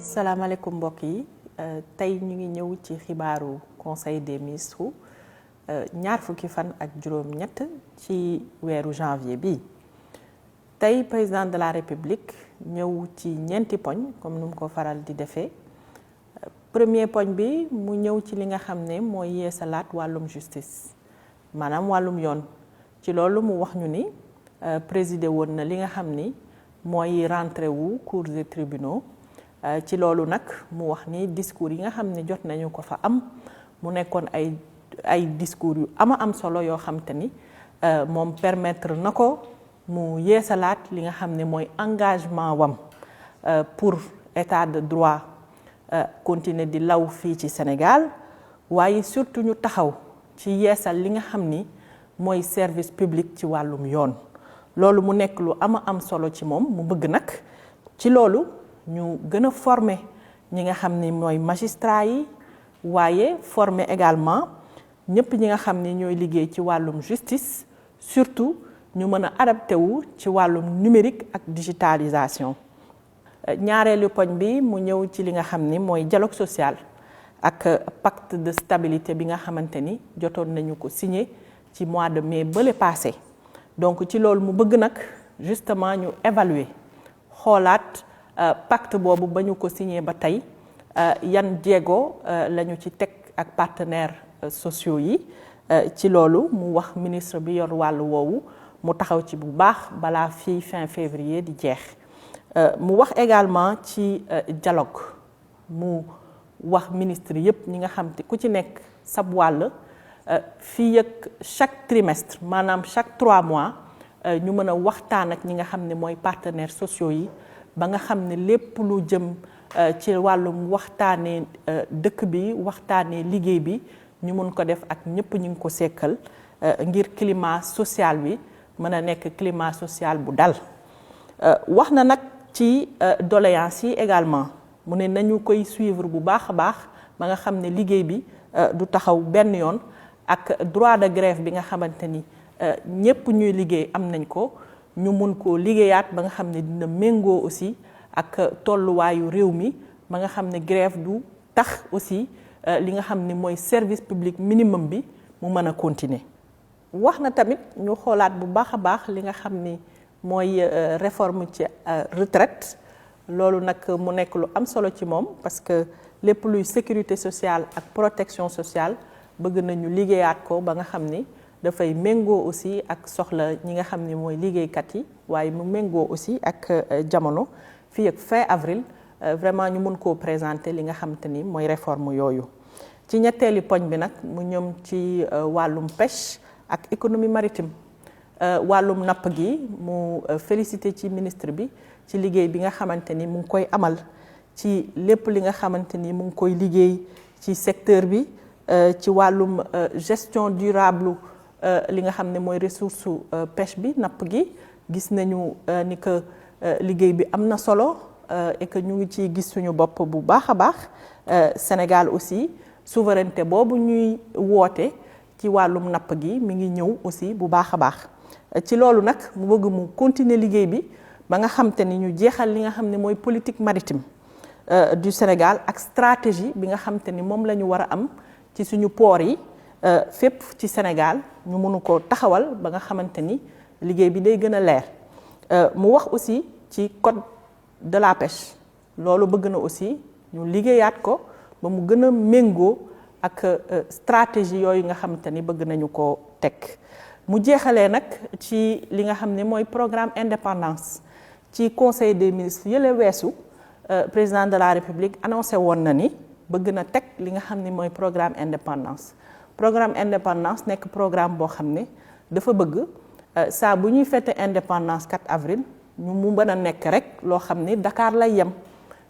salaamaaleykum mbokk yi tey ñu ngi ñëw ci xibaaru conseil des ministres ñaar fukki fan ak juróom-ñett ci weeru janvier bi tey président de la république ñëw ci ñeenti poñ comme nu mu ko faral di defee premier poñ bi mu ñëw ci li nga xam ne mooy yeesalaat wàllum justice maanaam wàllum yoon ci loolu mu wax ñu ni présider woon na li nga xam ni mooy rentrée wu cours et tribunaux ci loolu nag mu wax ni discours yi nga xam ne jot nañu ko fa am mu nekkoon ay discours yu am solo yoo xam te ni moom permettre na ko mu yeesalaat li nga xam ne mooy engagement wam pour état de droit continuer di law fii ci Sénégal waaye surtout ñu taxaw ci yeesal li nga xam ni mooy service public ci wàllum yoon loolu mu nekk lu am solo ci moom mu bëgg nag ci loolu ñu gën a former ñi nga xam ni mooy magistrat yi waaye former également ñëpp ñi nga xam ni ñooy liggéey ci wàllum justice surtout ñu mën a adapté wu ci wàllum numérique ak digitalisation. ñaareelu poñ bi mu ñëw ci li nga xam ni mooy dialogue social ak pacte de stabilité bi nga xamante ni jotoon nañu ko signé ci mois de mai bële passé donc ci loolu mu bëgg nag justement ñu évaluer xoolaat pacte boobu ba ñu ko signé ba tey yan jéego la ñu ci teg ak partenaires sociaux yi ci loolu mu wax ministre bi yor wàllu woowu mu taxaw ci bu baax balaa fii fin février di jeex mu wax également ci dialogue mu wax ministre yépp ñi nga xam te ku ci nekk sab wàll fii ak chaque trimestre maanaam chaque 3 mois ñu mën a waxtaan ak ñi nga xam ne mooy partenaires sociaux yi ba nga xam ne lépp lu jëm ci wàllum waxtaanee dëkk bi waxtaanee liggéey bi ñu mun ko def ak ñëpp ñu ngi ko sekkal ngir climat social bi mën a nekk climat social bu dal. wax na nag ci doléances yi également mu ne nañu koy suivre bu baax a baax ba nga xam ne liggéey bi du taxaw benn yoon ak droit de grève bi nga xamante ni ñëpp ñuy liggéey am nañ ko. ñu mun koo liggéeyaat ba nga xam ne dina méngoo aussi ak tolluwaayu réew mi ba nga xam ne grève du tax aussi li nga xam ne mooy service public minimum bi mu mën a continuer. wax na tamit ñu xoolaat bu baax a baax li nga xam ni mooy réforme ci retraite loolu nag mu nekk lu am solo ci moom parce que lépp luy sécurité sociale ak protection sociale bëgg nañu liggéeyaat ko ba nga xam ni dafay méngoo aussi ak soxla ñi nga xam ne mooy liggéeykat yi waaye mu méngoo aussi ak jamono fii ak fin avril vraiment ñu mun koo présenter li nga xam te ni mooy réforme yooyu. ci ñetteeli poñ bi nag mu ñëm ci wàllum pêche ak économie maritime wàllum napp gi mu félicité ci ministre bi ci liggéey bi nga xamante ni mu ngi koy amal ci lépp li nga xamante ni mu ngi koy liggéey ci secteur bi ci wàllum gestion durable. li nga xam ne mooy ressource pêche bi napp gi gis nañu ni que liggéey bi am na solo et que ñu ngi ciy gis suñu bopp bu baax a baax Sénégal aussi souveraineté boobu ñuy woote ci wàllum napp gi mi ngi ñëw aussi bu baax a baax ci loolu nag mu bëgg mu continuer liggéey bi ba nga xam te ni ñu jeexal li nga xam ne mooy politique maritime du Sénégal ak stratégie bi nga xam te ni moom la ñu war a am ci suñu port yi fépp ci Sénégal ñu mënu ko taxawal ba nga xamante ni liggéey bi day gën a leer mu wax aussi ci code de la pêche loolu bëgg na aussi ñu liggéeyaat ko ba mu gën a méngoo ak stratégie yooyu nga xamante ni bëgg nañu ko teg mu jeexalee nag ci li nga xam ne mooy programme indépendance ci conseil des ministres yële weesu président de la république annoncé woon na ni bëgg na teg li nga xam ne mooy programme indépendance indépendance nekk programme boo xam ne dafa bëgg saa bu ñuy fête indépendance 4 avril ñu mu mën a nekk rek loo xam ne Dakar lay yem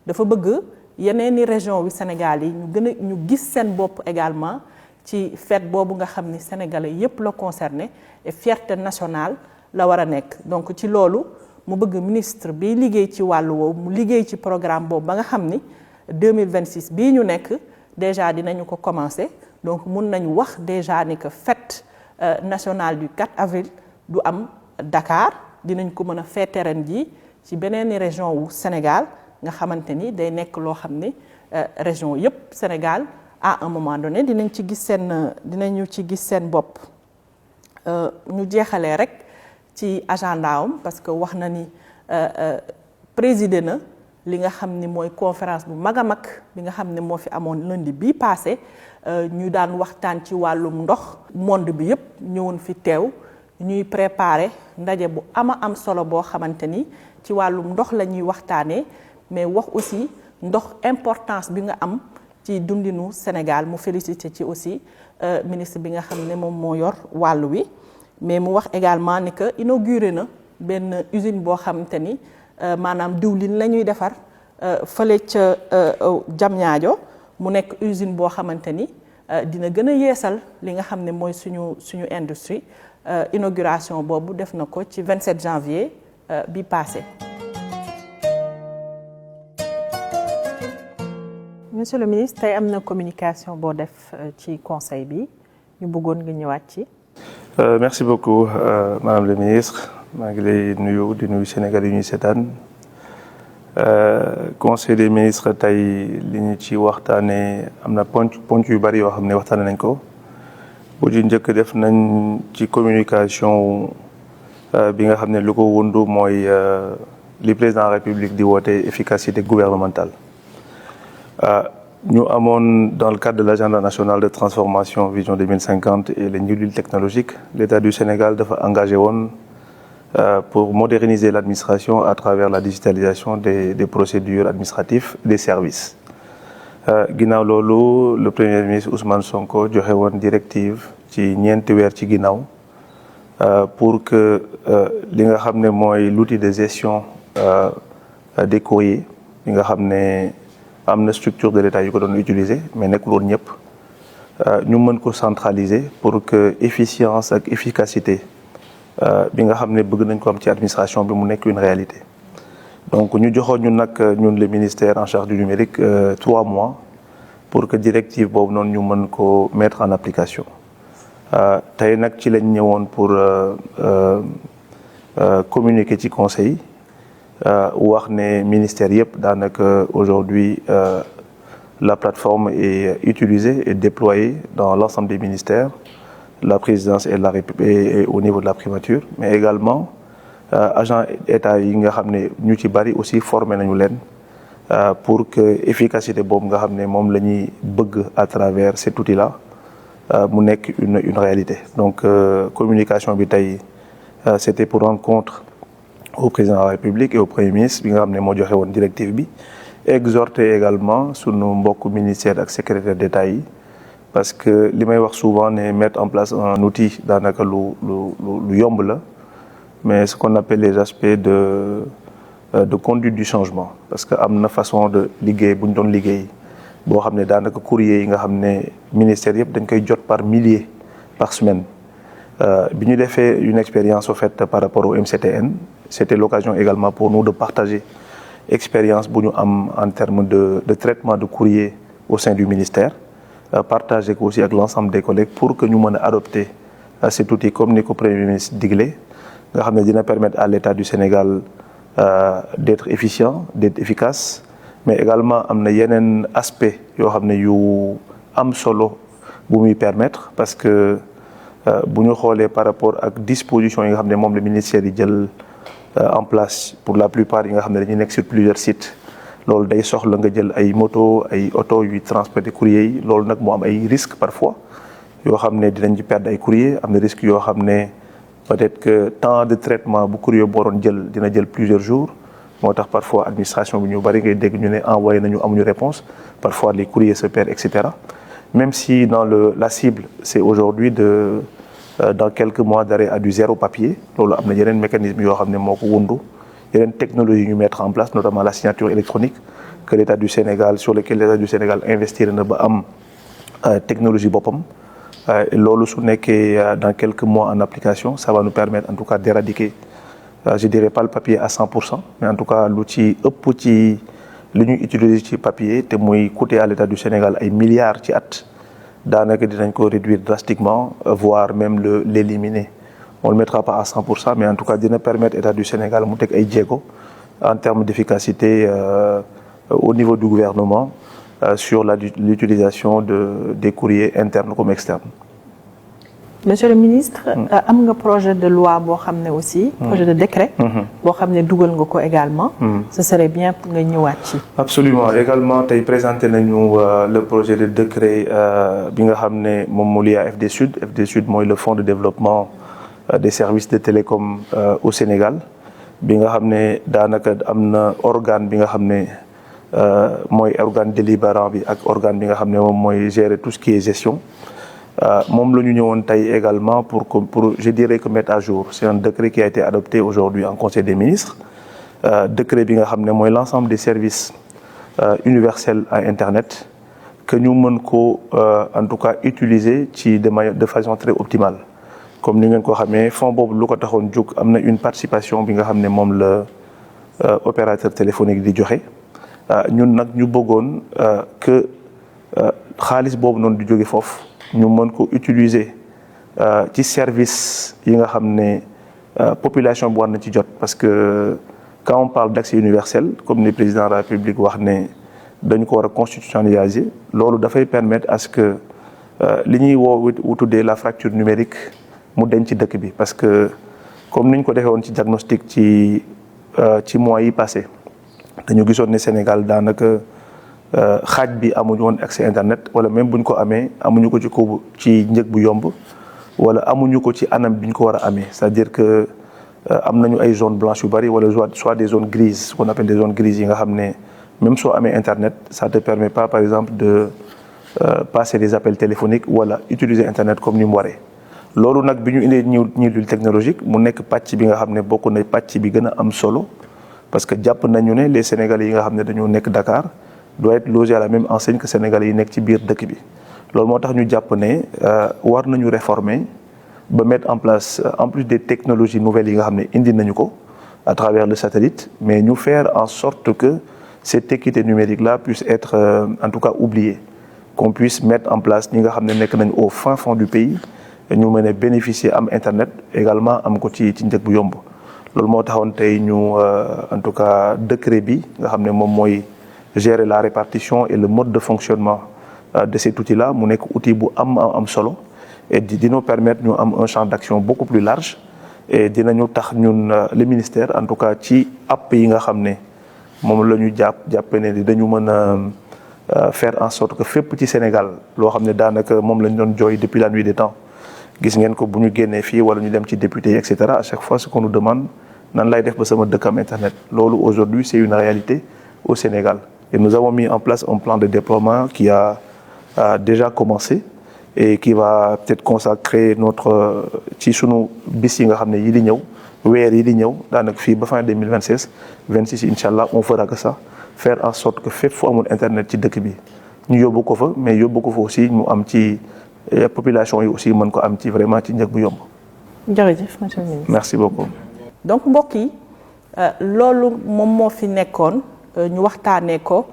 dafa bëgg yeneeni région wi Sénégal yi ñu gis seen bopp également ci fête boobu nga xam ni sénégalais yépp la concerné et fierté nationale la war a nekk donc ci loolu mu bëgg ministre bi liggéey ci wàllu woowu mu liggéey ci programme boobu ba nga xam ni 2026 bii ñu nekk déjà dinañu ko commencer donc mun nañu wax déjà ni que fête nationale du 4 avril du am Dakar dinañ ko mën a fête ren ji ci beneen région wu Sénégal nga xamante ni day nekk loo xam ne région yëpp Sénégal à un moment donné dinañu ci gis seen bopp. ñu jeexalee rek ci agenda am parce que wax na ni présider na li nga xam ni mooy conférence bu mag a mag bi nga xam ne moo fi amoon lundi bii passé ñu daan waxtaan ci wàllum ndox monde bi yëpp ñëwoon fi teew ñuy préparer ndaje bu am solo boo xamante ni ci wàllum ndox la ñuy waxtaanee mais wax aussi ndox importance bi nga am ci dundinu Sénégal mu félicité ci aussi ministre bi nga xam ne moom moo yor wàllu wi mais mu wax également ni que inauguré na benn usine boo xamante ni maanaam diwlin la ñuy defar fële ca Diamniadio mu nekk usine boo xamante ni dina gën a yeesal li nga xam ne mooy suñu industrie inauguration boobu def na ko ci 27 janvier bi passé. Monsieur le ministre tey am na communication boo def ci conseil bi ñu bëggoon nga ñëwaat ci. Merci beaucoup madame le ministre maa ngi lay nuyu di nuyu Sénégal yi ñuy seetaan conseil des ministres tey li ñu ci waxtaanee am na ponc yu bari yoo xam ne waxtaanee nañ ko bu ci njëkk def nañ ci communication bi nga xam ne lu ko wundu mooy li président de la République di woote efficacité gouvernementale. Nous avons, dans le cadre de l'agenda national de transformation Vision 2050 et les New Deal technologiques, l'État du Sénégal doit engager pour moderniser l'administration à travers la digitalisation des procédures administratives et des services. Ginnaaw loolu le Premier ministre Ousmane Sonko joxe woon directive ci ñeenti weer ci ginnaaw pour que li nga xam ne mooy l'outil de gestion des courriers li nga xam ne am na structure de l'État yu ko doon utiliser mais nekkul woon ñëpp ñu mën ko centraliser pour que efficience ak efficacité bi nga xam ne bëgg nañ ko am ci administration bi mu nekk une réalité. Donc ñu joxoon ñun le ministère en charge du numérique 3 mois pour que directive boobu noonu ñu mën ko mettre en application tey nag ci lañ ñëwoon pour communiquer ci conseil wax ne ministère yëpp daanaka aujourd'hui la plateforme est utilisée et déployée dans l'ensemble des ministères, la présidence et la République au niveau de la primature, mais également agent état yi nga xam ne ñu ci bari aussi formé nañu leen pour que efficacité boobu nga xam ne moom la ñuy bëgg à travers cet outil-là mu nekk une réalité. Donc communication bi tey c'était pour rendre compte au président de la République et au Premier ministre bi nga xam ne moo joxe woon directive bi exhorter également sunu mbokk ministère ak secrétaire d'État yi parce que li may wax souvent ne mettre en place un outil daanaka lu yomb la mais ce qu'on appelle les aspects de conduite du changement parce que am na façon de liggéey bu ñu doon liggéey boo xam ne daanaka courrier yi nga xam ne ministère yëpp dañ koy jot par milliers par semaine bi ñu defee une expérience au fait par rapport au MCTN c'était l'occasion également pour nous de partager expérience bu ñu am en termes de traitement de courrier au sein du ministère partager ko aussi ak l'ensemble des collègues pour que ñu mën a adopter cet outil comme ni ko Premier ministre digle nga xam ne dina permettre à l'État du Sénégal d'être efficient d'être efficace mais également am na yeneen aspect yoo xam ne yu am solo bu muy permettre parce que bu ñu xoolee par rapport ak dispositions yi nga xam ne moom le ministère yi jël en place pour la plupart yi nga xam ne dañuy nekk sur plusieurs sites loolu day soxla nga jël ay moto ay oto yuy transporter courrier yi loolu nag moo am ay risques parfois yoo xam ne dinañ ci perdre ay courrier am na risques yoo xam ne peut-être que temps de traitement bu courrier boo doon jël dina jël plusieurs jours moo tax parfois administration bi ñu bari ngay dégg ñu ne envoyé nañu amuñu réponse parfois les courriers se perdent etc. Même si dans la cible c'est aujourd'hui dans quelques mois d'arrêt à du zéro papier loolu am na yeneen mécanisme yoo xam ne moo ko wundu yeneen technologie ñu mettre en place notamment la signature électronique que l'État du Sénégal sur lequel l'État du Sénégal investir na ba am technologie boppam loolu su nekkee dans quelques mois en application ça va nous permettre en tout cas d'éradiquer je dirais pas le papier à 100% mais en tout cas lu ci ëpp ci li ñuy utiliser ci papier te muy coûter à l'État du Sénégal ay milliards ci at daanaka dinañ ko réduire drastiquement voire même l'éliminer on le mettra pas à 100% mais en tout cas dina permettre État du Sénégal mu teg ay jéego en termes d'efficacité au niveau du gouvernement sur l'utilisation des courriers internes comme externes. Monsieur le ministre, am nga projet de loi boo xam ne aussi projet de décret boo xam ne dugal nga ko également ce serait bien nga ñëwaat ci. Absolument, également tey présenté nañu le projet de décret bi nga xam ne moom moo lié à FD Sud mooy le fonds de développement des services de télécom au Sénégal bi nga xam ne daanaka am na organe bi nga xam ne mooy organe délibérant bi ak organe bi nga xam ne moom mooy gérer tout ce qui est gestion. moom la ñu ñëwoon tey également pour je dirais que mettre à jour c'est un décret qui a été adopté aujourd'hui en Conseil des ministres décret bi nga xam ne mooy l'ensemble des services universels à Internet que ñu mën ko en tout cas utiliser ci de façon très optimale comme ni ngeen ko xamee fonds boobu lu ko taxoon jóg am na une participation bi nga xam ne moom la opérateur téléphonique di joxe ñun nag ñu bëggoon que xaalis boobu noonu di jóge foofu ñu mën ko utiliser ci service yi nga xam ne population bi war na ci jot parce que quand on parle d'accès universel comme le président de la République wax ne dañu ko war a constitutionnaliser loolu dafay permettre à ce que li ñuy woo tuddee la fracture numérique mu denc ci dëkk bi parce que comme ni ñu ko defee woon ci diagnostic ci mois yi passé dañu gisoon ne Sénégal daanaka xaaj bi amuñu woon accès internet wala même buñ ko amee amuñu ko ci njëg bu yomb wala amuñu ko ci anam bi ñu ko war a amee c'est-à-dire que am nañu ay zones blanches yu bari wala soit des zones grises ce qu'on appelle des zones grises yi nga xam ne même soo amee internet ça te permet pas par exemple de passer des appels téléphoniques wala utiliser internet comme ni mu waree. loolu nag bi ñu indee ñiilul technologique mu nekk pàcc bi nga xam ne bokk na pàcc bi gën a am solo parce que jàpp nañu ne les Sénégalais yi nga xam ne dañoo nekk Dakar. doit être logé à la même enseigne que Sénégalais yi nekk ci biir dëkk bi loolu moo tax ñu jàpp ne war nañu réformer ba mettre en place en plus des technologies nouvelles yi nga xam ne indi nañu ko à travers le satellite mais ñu faire en sorte que cette équité numérique là puisse être en tout cas oubliée qu'on puisse mettre en place ñi nga xam ne nekk nañu au fin fond du pays ñu mën a bénéficier am internet également am ko ci njëg bu yomb loolu moo taxoon tey ñu en tout cas décret bi nga xam ne moom mooy gérer la répartition et le mode de fonctionnement de cet outil-là mu nekk outil bu am solo et dina permettre ñu am un champ d'action beaucoup plus large et dinañu tax ñun le ministère en tout cas ci app yi nga xam ne moom la ñu jàppe ne dañu mën a faire en sorte que fépp ci Sénégal loo xam ne daanaka moom lañ doon jooy depuis la nuit des temps gis ngeen ko bu ñu génnee fii wala ñu dem ci député yi et cetera à chaque fois ce qu'on nous demande nan lay def ba sama dëkk am internet loolu aujourd'hui c'est une réalité au Sénégal. Et nous avons mis en place un plan de déploiement qui a déjà commencé et qui va peut-être consacrer notre ci sunu bis yi nga xam ne yi di ñëw weer yi di ñëw daanaka fii ba fin 2026 26 incha allah on fera que ça faire en sorte que fépp fu amul internet ci dëkk bi ñu yóbbu ko fa mais yóbbu ko fa aussi mu am ci population yi aussi mën ko am ci vraiment ci njëg bu yomb. jërëjëf monsieur le ministre. Merci beaucoup. donc mbokk yi loolu moom moo fi nekkoon. ñu waxtaanee ko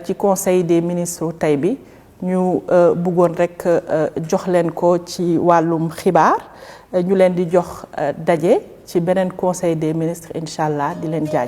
ci conseil des ministres tey bi ñu bëggoon rek jox leen ko ci wàllum xibaar ñu leen di jox daje ci beneen conseil des ministres incha allah di leen jaaj